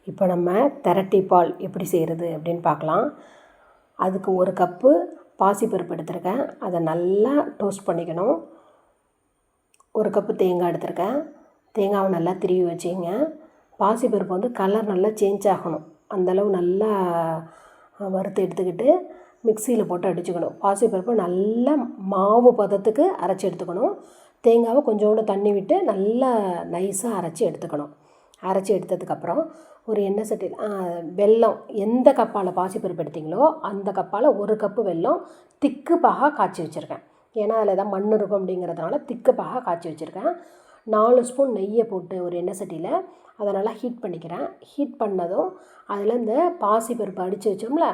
இப்போ நம்ம திரட்டி பால் எப்படி செய்கிறது அப்படின்னு பார்க்கலாம். அதுக்கு 1 கப்பு பாசிப்பருப்பு எடுத்திருக்கேன். அதை நல்லா டோஸ்ட் பண்ணிக்கணும். 1 கப்பு தேங்காய் எடுத்திருக்கேன். தேங்காவை நல்லா திருவி வச்சுங்க. பாசிப்பருப்பு வந்து கலர் நல்லா சேஞ்ச் ஆகணும். அந்தளவு நல்லா வறுத்து எடுத்துக்கிட்டு மிக்சியில் போட்டு அடிச்சுக்கணும். பாசிப்பருப்பு நல்லா மாவு பதத்துக்கு அரைச்சி எடுத்துக்கணும். தேங்காவை கொஞ்சோண்டு தண்ணி விட்டு நல்லா நைஸாக அரைச்சி எடுத்துக்கணும். அரைச்சி எடுத்ததுக்கப்புறம் ஒரு எண்ணெய் சட்டியில் வெல்லம் எந்த கப்பால் பாசிப்பருப்பு எடுத்திங்களோ அந்த கப்பால் 1 கப்பு வெல்லம் திக்கு பாகாக காய்ச்சி வச்சுருக்கேன். ஏன்னா அதில் ஏதாவது மண் இருக்கும் அப்படிங்கிறதுனால திக்கு பாகாக காய்ச்சி வச்சுருக்கேன். 4 ஸ்பூன் நெய்யை போட்டு ஒரு எண்ணெய் சட்டியில் அதை நல்லா ஹீட் பண்ணிக்கிறேன். ஹீட் பண்ணதும் அதில் இந்த பாசிப்பருப்பு அடித்து வச்சோம்ல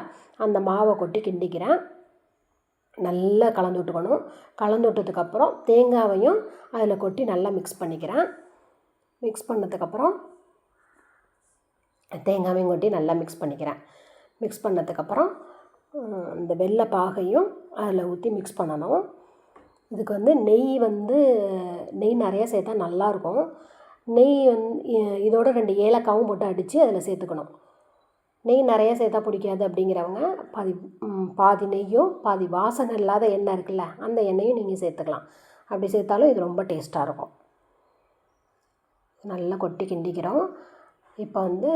அந்த மாவை கொட்டி கிண்டிக்கிறேன். நல்லா கலந்து விட்டுக்கணும். கலந்து விட்டதுக்கப்புறம் தேங்காவையும் அதில் கொட்டி நல்லா மிக்ஸ் பண்ணிக்கிறேன். மிக்ஸ் பண்ணதுக்கப்புறம் தேங்காவையும் கொட்டி நல்லா மிக்ஸ் பண்ணிக்கிறேன். மிக்ஸ் பண்ணதுக்கப்புறம் இந்த வெள்ளை பாகையும் அதில் ஊற்றி மிக்ஸ் பண்ணணும். இதுக்கு வந்து நெய் நிறையா சேர்த்தா நல்லாயிருக்கும். நெய் இதோட 2 ஏலக்காவும் போட்டு அடித்து அதில் சேர்த்துக்கணும். நெய் நிறையா சேர்த்தா பிடிக்காது அப்படிங்கிறவங்க பாதி நெய்யும் பாதி வாசனை இல்லாத எண்ணெய் இருக்குல்ல அந்த எண்ணெயும் நீங்கள் சேர்த்துக்கலாம். அப்படி சேர்த்தாலும் இது ரொம்ப டேஸ்ட்டாக இருக்கும். நல்லா கொட்டி கிண்டிக்கிறோம். இப்போ வந்து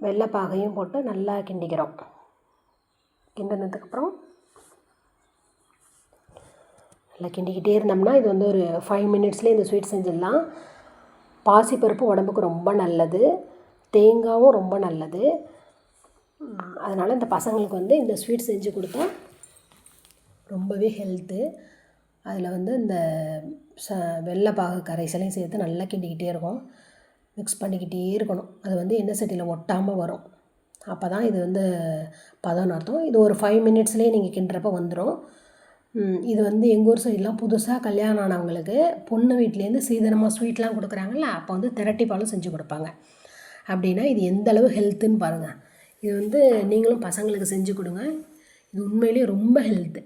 வெள்ளைப்பாகையும் போட்டு நல்லா கிண்டிக்கிறோம். கிண்டினதுக்கப்புறம் நல்லா கிண்டிக்கிட்டே இருந்தோம்னா இது வந்து ஒரு 5 மினிட்ஸ்லேயே இந்த ஸ்வீட் செஞ்சிடலாம். பாசிப்பருப்பு உடம்புக்கு ரொம்ப நல்லது, தேங்காயும் ரொம்ப நல்லது. அதனால் இந்த பசங்களுக்கு வந்து இந்த ஸ்வீட் செஞ்சு கொடுத்தா ரொம்பவே ஹெல்த்து. அதில் வந்து இந்த வெள்ளைப்பாகு கரைசலையும் சேர்த்து நல்லா கிண்டிக்கிட்டே இருக்கும். மிக்ஸ் பண்ணிக்கிட்டே இருக்கணும். அது வந்து எண்ணெய் சட்டியில் ஒட்டாமல் வரும். அப்போ தான் இது வந்து பதம்னு அர்த்தம். இது ஒரு 5 மினிட்ஸ்லேயே நீங்கள் கிண்டுறப்ப வந்துடும். இது வந்து எங்கள் ஊர் சைடெலாம் புதுசாக கல்யாணம் ஆனவங்களுக்கு பொண்ணு வீட்டிலேருந்து சீதனமாக ஸ்வீட்லாம் கொடுக்குறாங்கல்ல அப்போ வந்து திரட்டி பாலும் செஞ்சு கொடுப்பாங்க. அப்படின்னா இது எந்த அளவு ஹெல்த்துன்னு பாருங்கள். இது வந்து நீங்களும் பசங்களுக்கு செஞ்சு கொடுங்க. இது உண்மையிலேயே ரொம்ப ஹெல்த்து.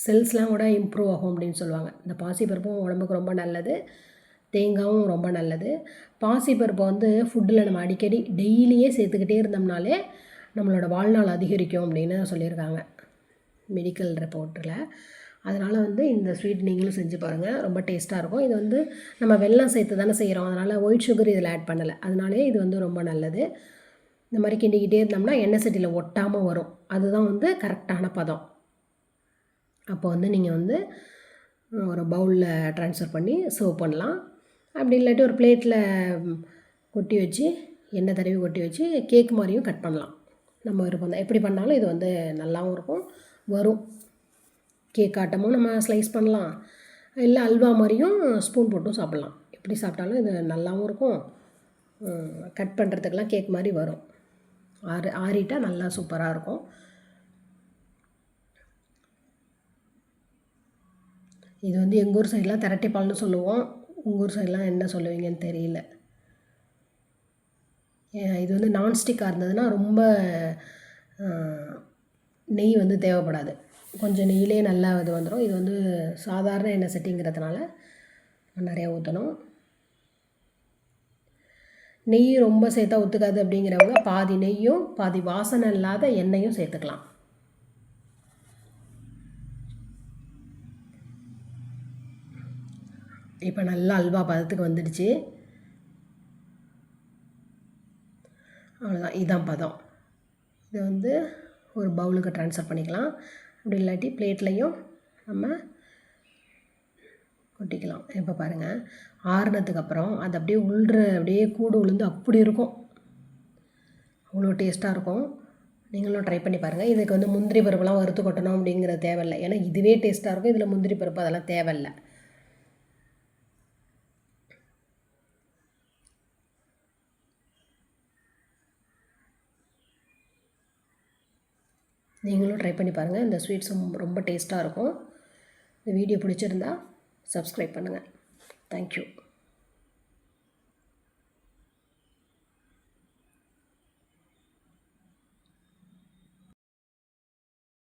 செல்ஸ்லாம் கூட இம்ப்ரூவ் ஆகும் அப்படின்னு சொல்லுவாங்க. இந்த பாசிப்பருப்பும் உடம்புக்கு ரொம்ப நல்லது, தேங்காயும் ரொம்ப நல்லது. பாசிப்பருப்பை வந்து ஃபுட்டில் நம்ம அடிக்கடி டெய்லியே சேர்த்துக்கிட்டே இருந்தோம்னாலே நம்மளோட வாழ்நாள் அதிகரிக்கும் அப்படின்னு சொல்லியிருக்காங்க மெடிக்கல் ரிப்போர்ட்டில். அதனால் வந்து இந்த ஸ்வீட் நீங்களும் செஞ்சு பாருங்கள். ரொம்ப டேஸ்ட்டாக இருக்கும். இது வந்து நம்ம வெல்லம் சேர்த்து தானே செய்கிறோம். அதனால் ஒயிட் சுகர் இதில் ஆட் பண்ணலை. அதனாலே இது வந்து ரொம்ப நல்லது. இந்த மாதிரி கிண்டிக்கிட்டே இருந்தோம்னா எண்ணெய் சட்டியில் ஒட்டாமல் வரும். அதுதான் வந்து கரெக்டான பதம். அப்போ வந்து நீங்கள் வந்து ஒரு பவுலில் ட்ரான்ஸ்ஃபர் பண்ணி சர்வ் பண்ணலாம். அப்படி இல்லாட்டி ஒரு பிளேட்டில் கொட்டி வச்சு எண்ணெய் தடவி கொட்டி வச்சு கேக் மாதிரியும் கட் பண்ணலாம். நம்ம விருப்பம் தான். எப்படி பண்ணாலும் இது வந்து நல்லாவும் இருக்கும், வரும். கேக் ஆட்டமும் நம்ம ஸ்லைஸ் பண்ணலாம், இல்லை அல்வா மாதிரியும் ஸ்பூன் போட்டும் சாப்பிட்லாம். எப்படி சாப்பிட்டாலும் இது நல்லாவும் இருக்கும். கட் பண்ணுறதுக்கெலாம் கேக் மாதிரி வரும். ஆறிட்டால் நல்லா சூப்பராக இருக்கும். இது வந்து எங்கள் ஊர் சைடெலாம் திரட்டி பால்னு சொல்லுவோம். உங்கள் ஊர் சைடெலாம் என்ன சொல்லுவீங்கன்னு தெரியல. இது வந்து நான்ஸ்டிக்காக இருந்ததுன்னா ரொம்ப நெய் வந்து தேவைப்படாது. கொஞ்சம் நெய்யிலே நல்லா இது வந்துடும். இது வந்து சாதாரண எண்ணெய் சட்டிங்கிறதுனால நிறையா ஊற்றணும். நெய் ரொம்ப சேர்த்தா ஒத்துக்காது அப்படிங்கிறவங்க பாதி நெய்யும் பாதி வாசனை இல்லாத எண்ணெயும் சேர்த்துக்கலாம். இப்போ நல்லா அல்வா பதத்துக்கு வந்துடுச்சு. அவ்வளோதான், இதுதான் பதம். இதை வந்து ஒரு பவுலுக்கு ட்ரான்ஸ்ஃபர் பண்ணிக்கலாம். அப்படி இல்லாட்டி பிளேட்லேயும் நம்ம கொட்டிக்கலாம். இப்போ பாருங்கள், ஆறுனதுக்கப்புறம் அது அப்படியே அப்படியே கூடு உளுந்து அப்படி இருக்கும். அவ்வளோ டேஸ்ட்டாக இருக்கும். நீங்களும் ட்ரை பண்ணி பாருங்கள். இதுக்கு வந்து முந்திரி பருப்புலாம் வறுத்து கொட்டணும் அப்படிங்கிறது தேவையில்லை. ஏன்னா இதுவே டேஸ்ட்டாக இருக்கும். இதில் முந்திரி பருப்பு அதெல்லாம் தேவையில்லை. நீங்களும் ட்ரை பண்ணி பாருங்கள். இந்த ஸ்வீட்ஸும் ரொம்ப டேஸ்ட்டாக இருக்கும். இந்த வீடியோ பிடிச்சிருந்தா சப்ஸ்கிரைப் பண்ணுங்கள். தேங்க்யூ.